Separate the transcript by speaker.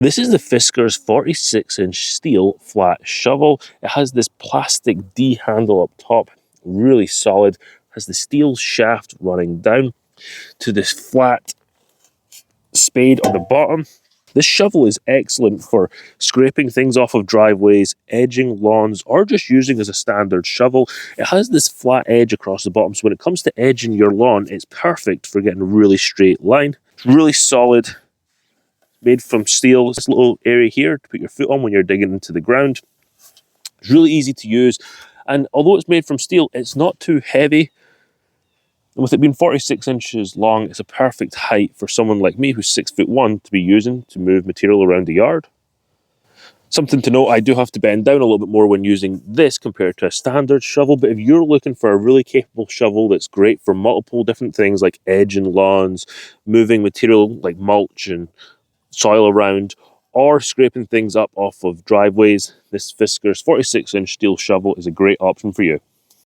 Speaker 1: This is the Fiskars 46-inch steel flat shovel. It has this plastic D handle up top, really solid. Has the steel shaft running down to this flat spade on the bottom. This shovel is excellent for scraping things off of driveways, edging lawns, or just using as a standard shovel. It has this flat edge across the bottom, so when it comes to edging your lawn, it's perfect for getting a really straight line. It's really solid, made from steel. This little area here to put your foot on when you're digging into the ground. It's really easy to use, and although it's made from steel, it's not too heavy. And with it being 46 inches long, it's a perfect height for someone like me who's 6'1" to be using to move material around the yard. Something to note, I do have to bend down a little bit more when using this compared to a standard shovel, but if you're looking for a really capable shovel that's great for multiple different things like edging lawns, moving material like mulch and soil around, or scraping things up off of driveways, this Fiskars 46-inch steel shovel is a great option for you.